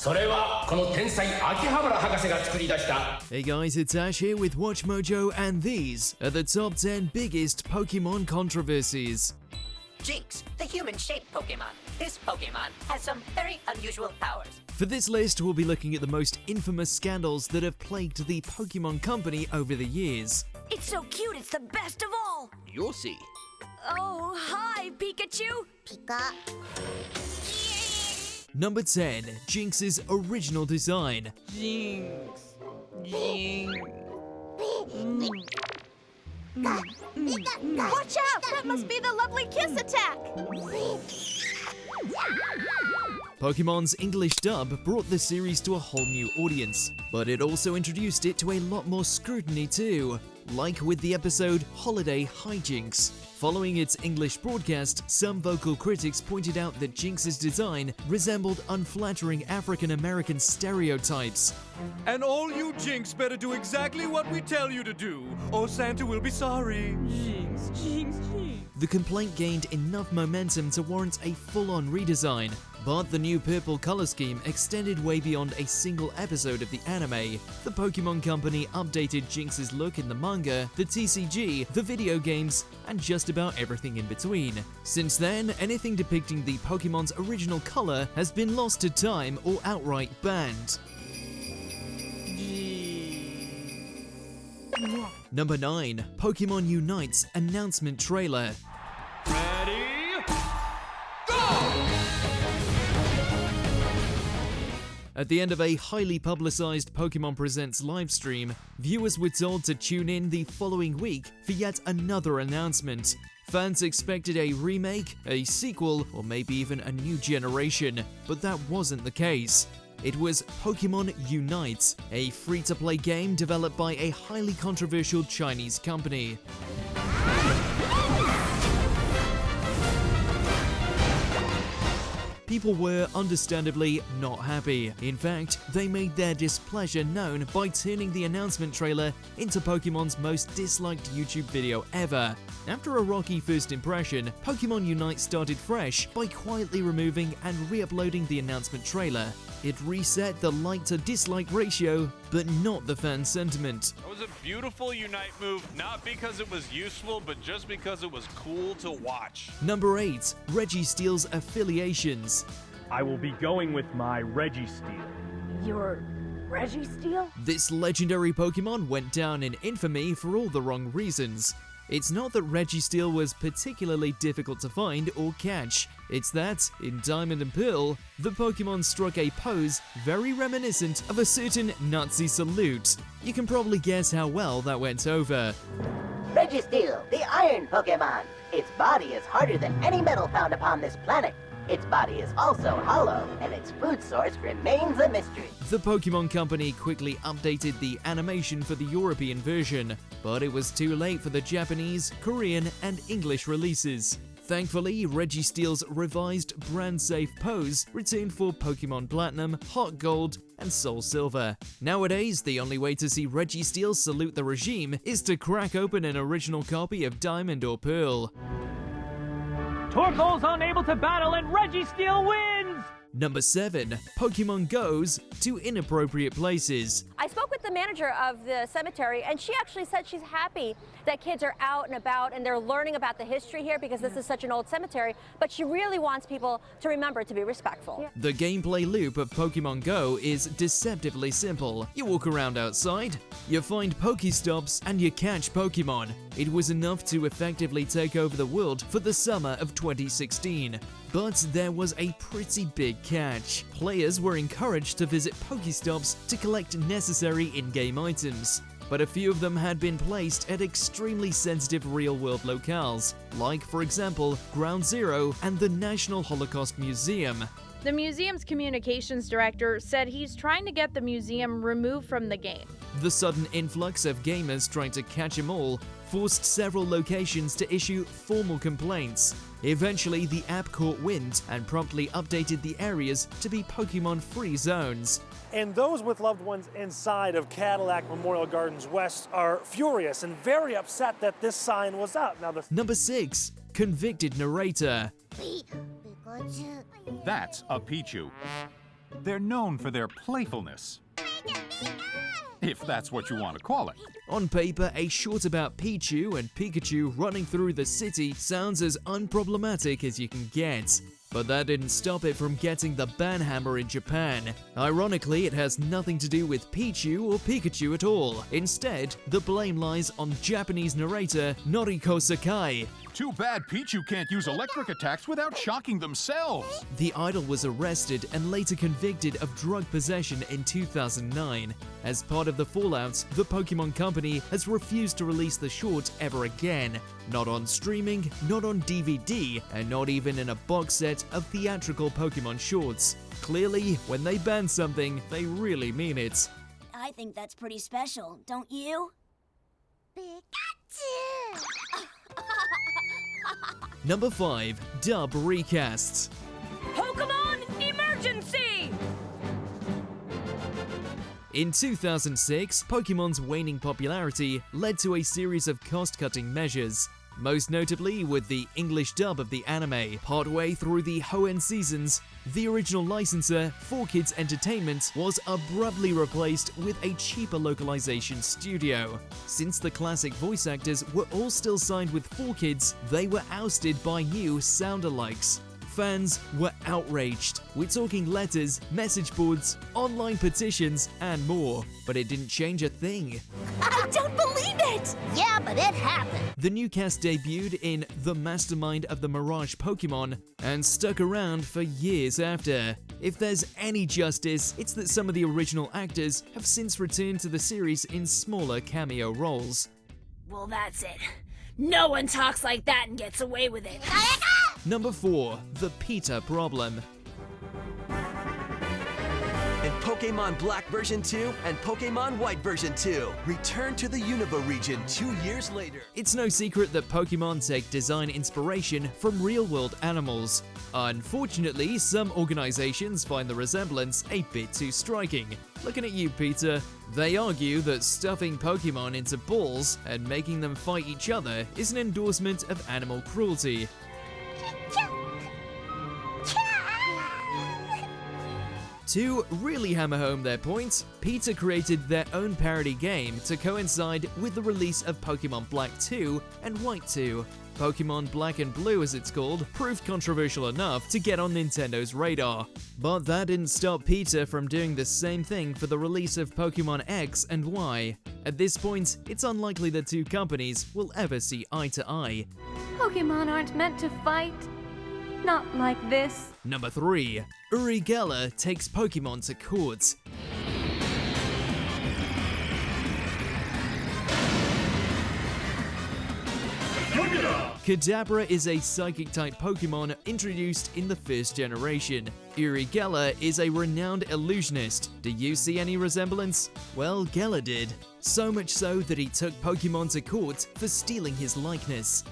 それはこの天才秋葉原博士が作り出した。 Hey guys, it's Ash here with WatchMojo, and these are the top 10 biggest Pokemon controversies. Jinxs, the human-shaped Pokemon. This Pokemon has some very unusual powers. For this list, we'll be looking at the most infamous scandals that have plagued the Pokemon Company over the years. It's so cute, it's the best of all! You'll see. Oh, hi, Pikachu! Pika. Number 10. Jinx's original design. Jinx. Jinx. Watch out! That must be the lovely kiss attack! Pokemon's English dub brought the series to a whole new audience, but it also introduced it to a lot more scrutiny too, like with the episode Holiday Hijinks. Following its English broadcast, some vocal critics pointed out that Jinx's design resembled unflattering African-American stereotypes. And all you Jinx better do exactly what we tell you to do, or Santa will be sorry. Jinx, Jinx, Jinx. The complaint gained enough momentum to warrant a full-on redesign, but the new purple color scheme extended way beyond a single episode of the anime. The Pokemon Company updated Jinx's look in the manga, the TCG, the video games, and just about everything in between. Since then, anything depicting the Pokemon's original color has been lost to time or outright banned. Number 9. Pokemon Unite's announcement trailer. Ready? Go! At the end of a highly publicized Pokemon Presents livestream, viewers were told to tune in the following week for yet another announcement. Fans expected a remake, a sequel, or maybe even a new generation, but that wasn't the case. It was Pokemon Unite, a free-to-play game developed by a highly controversial Chinese company. People were understandably not happy. In fact, they made their displeasure known by turning the announcement trailer into Pokemon's most disliked YouTube video ever. After a rocky first impression, Pokemon Unite started fresh by quietly removing and re-uploading the announcement trailer. It reset the like to dislike ratio, but not the fan sentiment. It was a beautiful Unite move, not because it was useful, but just because it was cool to watch. Number 8. Registeel's affiliations. I will be going with my Registeel. Your Registeel? This legendary Pokemon went down in infamy for all the wrong reasons. It's not that Registeel was particularly difficult to find or catch, it's that, in Diamond and Pearl, the Pokemon struck a pose very reminiscent of a certain Nazi salute. You can probably guess how well that went over. Registeel, the iron Pokemon. Its body is harder than any metal found upon this planet. Its body is also hollow, and its food source remains a mystery. The Pokemon Company quickly updated the animation for the European version, but it was too late for the Japanese, Korean, and English releases. Thankfully, Registeel's revised brand-safe pose returned for Pokemon Platinum, Heart Gold, and Soul Silver. Nowadays, the only way to see Registeel salute the regime is to crack open an original copy of Diamond or Pearl. Torkoal's unable to battle and Registeel wins! Number 7. Pokemon goes to inappropriate places. I spoke with the manager of the cemetery, and she actually said she's happy that kids are out and about and they're learning about the history here because this is such an old cemetery, but she really wants people to remember to be respectful. The gameplay loop of Pokemon Go is deceptively simple. You walk around outside, you find Pokestops, and you catch Pokemon. It was enough to effectively take over the world for the summer of 2016. But there was a pretty big catch. Players were encouraged to visit Pokestops to collect necessary in-game items, but a few of them had been placed at extremely sensitive real-world locales, like, for example, Ground Zero and the National Holocaust Museum. The museum's communications director said he's trying to get the museum removed from the game. The sudden influx of gamers trying to catch 'em all forced several locations to issue formal complaints. Eventually, the app caught wind and promptly updated the areas to be Pokemon-free zones. And those with loved ones inside of Cadillac Memorial Gardens West are furious and very upset that this sign was up. Now, Number 6. Convicted narrator. Pikachu. That's a Pichu. They're known for their playfulness. If that's what you want to call it. On paper, a short about Pichu and Pikachu running through the city sounds as unproblematic as you can get. But that didn't stop it from getting the ban hammer in Japan. Ironically, it has nothing to do with Pichu or Pikachu at all. Instead, the blame lies on Japanese narrator Noriko Sakai. Too bad Pichu can't use electric attacks without shocking themselves. The idol was arrested and later convicted of drug possession in 2009. As part of the fallout, the Pokemon Company has refused to release the short ever again. Not on streaming, not on DVD, and not even in a box set of theatrical Pokemon shorts. Clearly, when they ban something, they really mean it. I think that's pretty special, don't you? Pikachu! Number 5. Dub recasts. Pokemon Emergency! In 2006, Pokemon's waning popularity led to a series of cost-cutting measures, most notably with the English dub of the anime. Partway through the Hoenn seasons, the original licensor, 4Kids Entertainment, was abruptly replaced with a cheaper localization studio. Since the classic voice actors were all still signed with 4Kids, they were ousted by new sound-alikes. Fans were outraged. We're talking letters, message boards, online petitions, and more. But it didn't change a thing. I don't believe it! Yeah, but it happened. The new cast debuted in The Mastermind of the Mirage Pokemon and stuck around for years after. If there's any justice, it's that some of the original actors have since returned to the series in smaller cameo roles. Well, that's it. No one talks like that and gets away with it. Number 4. The PETA Problem. And Pokemon Black version 2 and Pokemon White version 2 return to the Unova region 2 years later. It's no secret that Pokemon take design inspiration from real-world animals. Unfortunately, some organizations find the resemblance a bit too striking. Looking at you, Peter, they argue that stuffing Pokemon into balls and making them fight each other is an endorsement of animal cruelty. To really hammer home their point, PETA created their own parody game to coincide with the release of Pokemon Black 2 and White 2. Pokemon Black and Blue, as it's called, proved controversial enough to get on Nintendo's radar. But that didn't stop PETA from doing the same thing for the release of Pokemon X and Y. At this point, it's unlikely the two companies will ever see eye to eye. Pokemon aren't meant to fight. Not like this. Number 3. Urigella takes Pokemon to court. Kadabra is a Psychic-type Pokemon introduced in the first generation. Urigella is a renowned illusionist. Do you see any resemblance? Well, Gela did. So much so that he took Pokemon to court for stealing his likeness.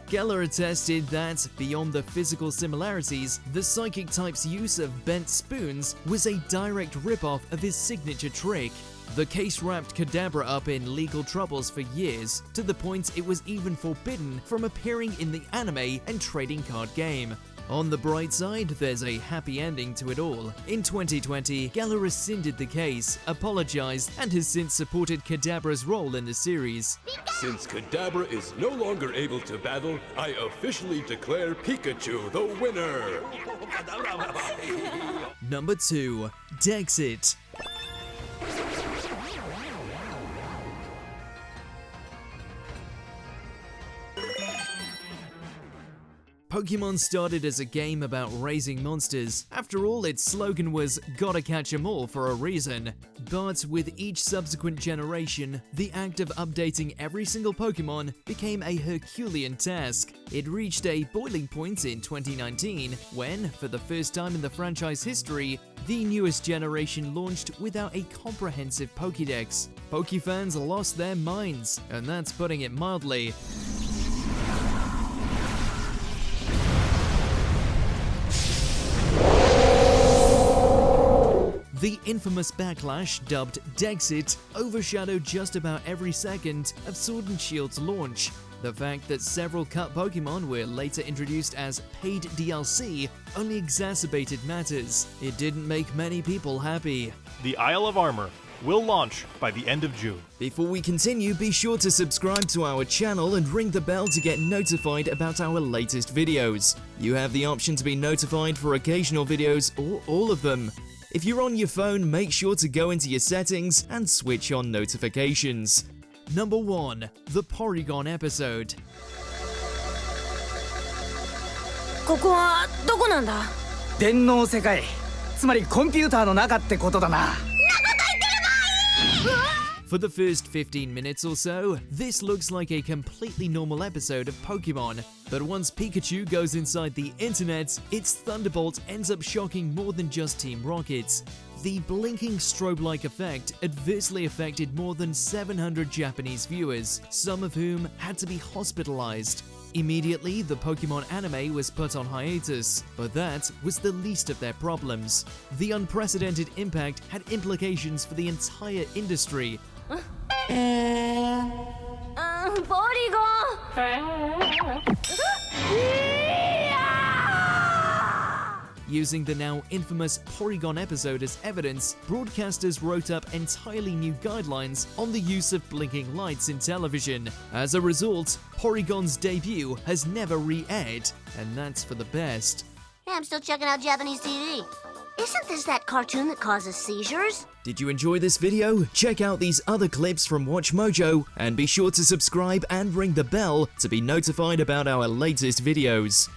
Geller attested that, beyond the physical similarities, the psychic type's use of bent spoons was a direct ripoff of his signature trick. The case wrapped Kadabra up in legal troubles for years, to the point it was even forbidden from appearing in the anime and trading card game. On the bright side, there's a happy ending to it all. In 2020, Geller rescinded the case, apologized, and has since supported Kadabra's role in the series. Since Kadabra is no longer able to battle, I officially declare Pikachu the winner! Number 2. Dexit. Pokemon started as a game about raising monsters. After all, its slogan was "Gotta catch 'em all" for a reason. But with each subsequent generation, the act of updating every single Pokemon became a Herculean task. It reached a boiling point in 2019 when, for the first time in the franchise history, the newest generation launched without a comprehensive Pokedex. Pokefans lost their minds, and that's putting it mildly. The infamous backlash, dubbed Dexit, overshadowed just about every second of Sword and Shield's launch. The fact that several cut Pokemon were later introduced as paid DLC only exacerbated matters. It didn't make many people happy. The Isle of Armor will launch by the end of June. Before we continue, be sure to subscribe to our channel and ring the bell to get notified about our latest videos. You have the option to be notified for occasional videos or all of them. If you're on your phone, make sure to go into your settings and switch on notifications. Number 1. The Porygon episode. ここはどこなんだ？電脳世界。つまりコンピューターの中ってことだな。 For the first 15 minutes or so, this looks like a completely normal episode of Pokemon. But once Pikachu goes inside the internet, its Thunderbolt ends up shocking more than just Team Rocket. The blinking strobe-like effect adversely affected more than 700 Japanese viewers, some of whom had to be hospitalized. Immediately, the Pokemon anime was put on hiatus, but that was the least of their problems. The unprecedented impact had implications for the entire industry. Using the now infamous Porygon episode as evidence, broadcasters wrote up entirely new guidelines on the use of blinking lights in television. As a result, Porygon's debut has never re-aired, and that's for the best. Yeah, I'm still checking out Japanese TV. Isn't this that cartoon that causes seizures? Did you enjoy this video? Check out these other clips from WatchMojo, and be sure to subscribe and ring the bell to be notified about our latest videos.